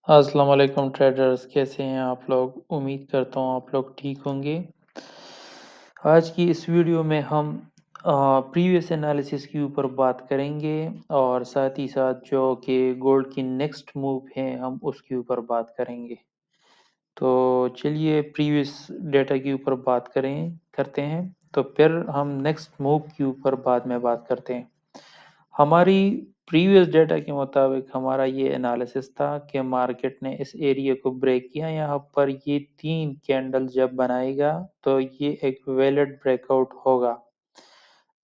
السلام علیکم ٹریڈرز، کیسے ہیں آپ لوگ؟ امید کرتا ہوں آپ لوگ ٹھیک ہوں گے۔ آج کی اس ویڈیو میں ہم پریویس انالیسس کے اوپر بات کریں گے اور ساتھ ہی ساتھ جو کہ گولڈ کی نیکسٹ موو ہے ہم اس کے اوپر بات کریں گے۔ تو چلیے پریویس ڈیٹا کے اوپر بات کرتے ہیں، تو پھر ہم نیکسٹ موو کے اوپر بعد میں بات کرتے ہیں۔ ہماری پریویس ڈیٹا کے مطابق ہمارا یہ انالیسس تھا کہ مارکیٹ نے اس ایریا کو بریک کیا، یہاں پر یہ 3 کینڈل جب بنائے گا تو یہ ایک ویلڈ بریک آؤٹ ہوگا۔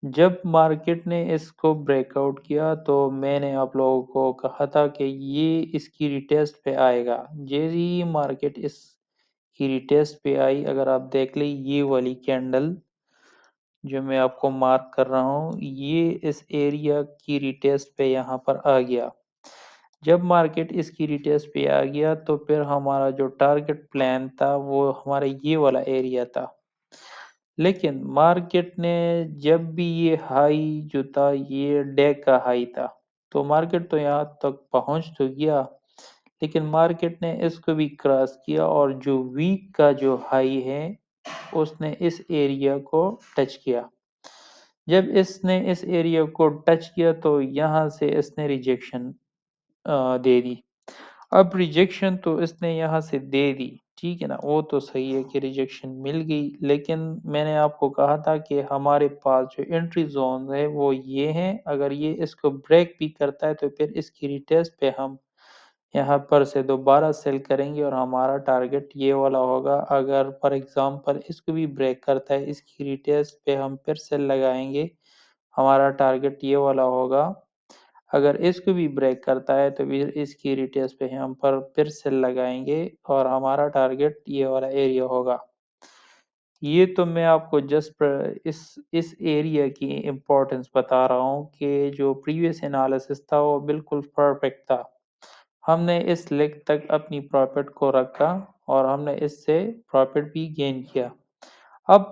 جب مارکیٹ نے اس کو بریک آؤٹ کیا تو میں نے آپ لوگوں کو کہا تھا کہ یہ اس کی ریٹیسٹ پہ آئے گا۔ جیسے ہی مارکیٹ اس کی ریٹیسٹ پہ آئی، اگر آپ دیکھ لیں یہ والی کینڈل جو میں آپ کو مارک کر رہا ہوں، یہ اس ایریا کی ریٹیسٹ پہ یہاں پر آ گیا۔ جب مارکیٹ اس کی ریٹیسٹ پہ آ گیا تو پھر ہمارا جو ٹارگٹ پلان تھا وہ ہمارا یہ والا ایریا تھا، لیکن مارکیٹ نے جب بھی یہ ہائی جو تھا یہ ڈے کا ہائی تھا، تو مارکیٹ تو یہاں تک پہنچ تو گیا، لیکن مارکیٹ نے اس کو بھی کراس کیا اور جو ویک کا جو ہائی ہے اس نے اس ایریا کو ٹچ کیا۔ جب اس نے اس ایریا کو ٹچ کیا تو یہاں سے اس نے ریجیکشن دے دی۔ اب ریجیکشن تو اس نے یہاں سے دے دی، ٹھیک ہے نا، وہ تو صحیح ہے کہ ریجیکشن مل گئی، لیکن میں نے آپ کو کہا تھا کہ ہمارے پاس جو انٹری زون ہے وہ یہ ہیں، اگر یہ اس کو بریک بھی کرتا ہے تو پھر اس کی ریٹیسٹ پہ ہم یہاں پر سے دوبارہ سیل کریں گے اور ہمارا ٹارگٹ یہ والا ہوگا۔ اگر فار ایگزامپل اس کو بھی بریک کرتا ہے، اس کی ریٹیسٹ پہ ہم پھر سیل لگائیں گے، ہمارا ٹارگٹ یہ والا ہوگا۔ اگر اس کو بھی بریک کرتا ہے تو پھر اس کی ریٹیسٹ پہ ہم پر پھر سیل لگائیں گے اور ہمارا ٹارگٹ یہ والا ایریا ہوگا۔ یہ تو میں آپ کو جسٹ اس ایریا کی امپورٹنس بتا رہا ہوں کہ جو پریویس انالیسس تھا وہ بالکل پرفیکٹ تھا۔ ہم نے اس لیگ تک اپنی پروفٹ کو رکھا اور ہم نے اس سے پروفٹ بھی گین کیا۔ اب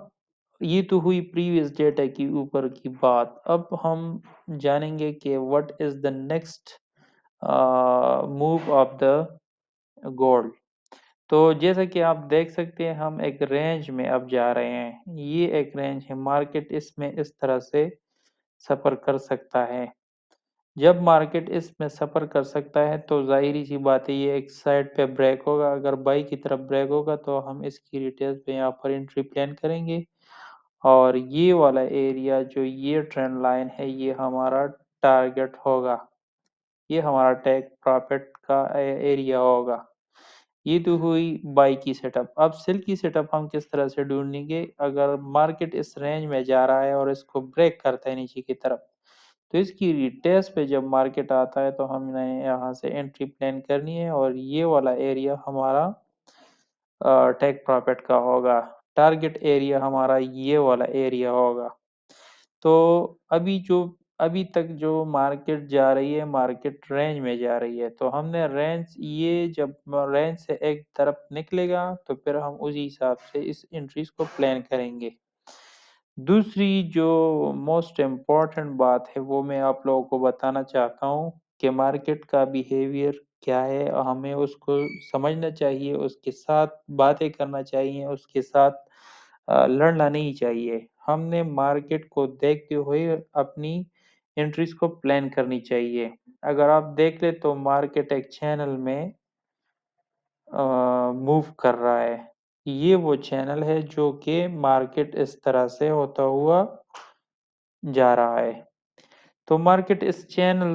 یہ تو ہوئی پریویس ڈیٹا کی اوپر کی بات۔ اب ہم جانیں گے کہ what is the next move of the gold۔ تو جیسا کہ آپ دیکھ سکتے ہیں ہم ایک رینج میں اب جا رہے ہیں، یہ ایک رینج ہے، مارکیٹ اس میں اس طرح سے سفر کر سکتا ہے۔ جب مارکیٹ اس میں سفر کر سکتا ہے تو ظاہری سی بات ہے یہ ایک سائڈ پہ بریک ہوگا، اگر بائی کی طرف بریک ہوگا تو ہم اس کی ریٹیل پہ یہاں پر انٹری پلان کریں گے، اور یہ والا ایریا جو یہ ٹرینڈ لائن ہے یہ ہمارا ٹارگٹ ہوگا، یہ ہمارا ٹیک پروفٹ کا ایریا ہوگا۔ یہ تو ہوئی بائی کی سیٹ اپ۔ اب سیل کی سیٹ اپ ہم کس طرح سے ڈھونڈیں گے؟ اگر مارکیٹ اس رینج میں جا رہا ہے اور اس کو بریک کرتا ہے نیچے کی طرف، تو اس کی ریٹیسٹ پہ جب مارکیٹ آتا ہے تو ہم نے یہاں سے انٹری پلان کرنی ہے اور یہ والا ایریا ہمارا ٹیک پروفٹ کا ہوگا، ٹارگٹ ایریا ہمارا یہ والا ایریا ہوگا۔ تو ابھی تک جو مارکیٹ جا رہی ہے، مارکیٹ رینج میں جا رہی ہے، تو ہم نے جب رینج سے ایک طرف نکلے گا تو پھر ہم اسی حساب سے اس انٹریز کو پلان کریں گے۔ دوسری جو موسٹ امپورٹنٹ بات ہے وہ میں آپ لوگوں کو بتانا چاہتا ہوں کہ مارکیٹ کا بیہیویئر کیا ہے، ہمیں اس کو سمجھنا چاہیے، اس کے ساتھ باتیں کرنا چاہیے، اس کے ساتھ لڑنا نہیں چاہیے۔ ہم نے مارکیٹ کو دیکھتے ہوئے اپنی انٹریز کو پلان کرنی چاہیے۔ اگر آپ دیکھ لیں تو مارکیٹ ایک چینل میں موو کر رہا ہے، یہ وہ چینل ہے جو کہ مارکیٹ اس طرح سے ہوتا ہوا جا رہا ہے۔ تو مارکیٹ اس چینل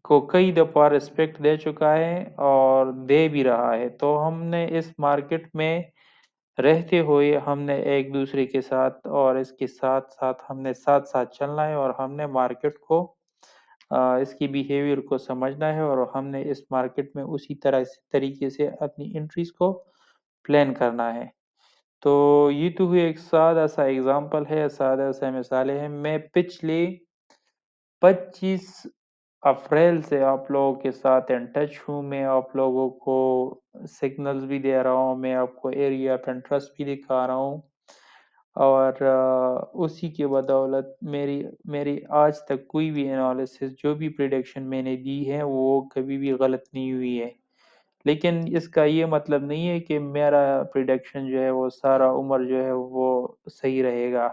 کو کئی دفعہ ریسپیکٹ دے چکا ہے اور دے بھی رہا ہے، تو ہم نے اس مارکیٹ میں رہتے ہوئے ہم نے ایک دوسرے کے ساتھ اور اس کے ساتھ ساتھ ہم نے ساتھ ساتھ چلنا ہے اور ہم نے مارکیٹ کو اس کی بیہیویئر کو سمجھنا ہے اور ہم نے اس مارکیٹ میں اسی طریقے سے اپنی انٹریز کو پلان کرنا ہے۔ تو یہ تو ہوئی ایک سادہ سا ایگزامپل ہے، سادہ سا مثالیں ہیں۔ میں پچھلے 25 اپریل سے آپ لوگوں کے ساتھ ان ٹچ ہوں، میں آپ لوگوں کو سگنلز بھی دے رہا ہوں، میں آپ کو ایریا آف انٹرسٹ بھی دکھا رہا ہوں، اور اسی کے بدولت میری آج تک کوئی بھی انالیسس جو بھی پریڈکشن میں نے دی ہے وہ کبھی بھی غلط نہیں ہوئی ہے۔ لیکن اس کا یہ مطلب نہیں ہے کہ میرا پریڈکشن جو ہے وہ سارا عمر جو ہے وہ صحیح رہے گا۔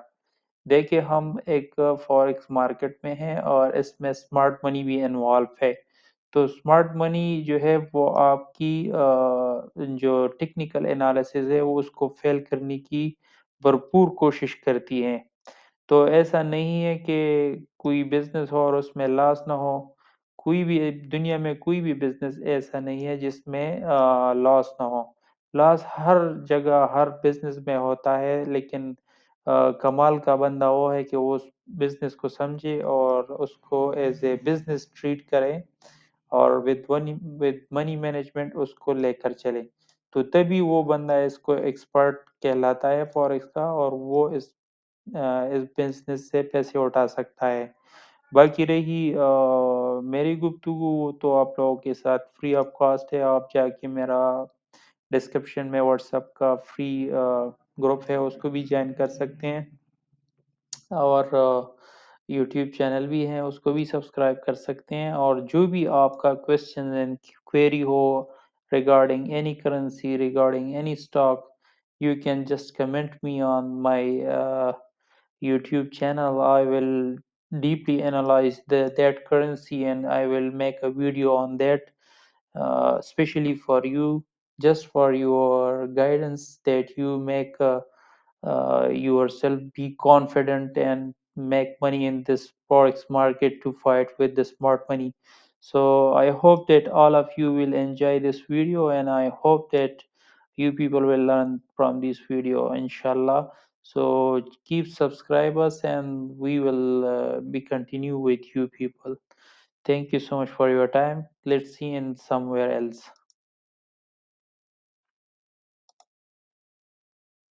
دیکھیں ہم ایک فوریکس مارکیٹ میں ہیں اور اس میں اسمارٹ منی بھی انوالو ہے۔ تو اسمارٹ منی جو ہے وہ آپ کی جو ٹیکنیکل انالیسز ہے وہ اس کو فیل کرنے کی بھرپور کوشش کرتی ہے۔ تو ایسا نہیں ہے کہ کوئی بزنس ہو اور اس میں لاس نہ ہو۔ کوئی بھی دنیا میں کوئی بھی بزنس ایسا نہیں ہے جس میں لاس نہ ہو۔ لاس ہر جگہ ہر بزنس میں ہوتا ہے، لیکن کمال کا بندہ وہ ہے کہ وہ اس بزنس کو سمجھے اور اس کو ایز اے بزنس ٹریٹ کرے، اور ود منی مینجمنٹ اس کو لے کر چلے، تو تبھی وہ بندہ اس کو ایکسپرٹ کہلاتا ہے فوریکس کا، اور وہ اس بزنس سے پیسے اٹھا سکتا ہے۔ باقی رہی میری گفتگو، وہ تو آپ لوگوں کے ساتھ فری آف کاسٹ ہے۔ آپ جا کے میرا ڈسکرپشن میں واٹس ایپ کا فری گروپ ہے، اس کو بھی جوائن کر سکتے ہیں، اور یوٹیوب چینل بھی ہے، اس کو بھی سبسکرائب کر سکتے ہیں۔ اور جو بھی آپ کا question and query who regarding any currency, regarding any stock, you can just comment me on my YouTube channel. I will deeply analyze that currency and I will make a video on that, especially for you, just for your guidance, that you make yourself be confident and make money in this forex market to fight with the smart money. So I hope that all of you will enjoy this video, and I hope that you people will learn from this video, inshallah. So keep subscribe us, and we will be continue with you people. Thank you so much for your time. Let's see in somewhere else.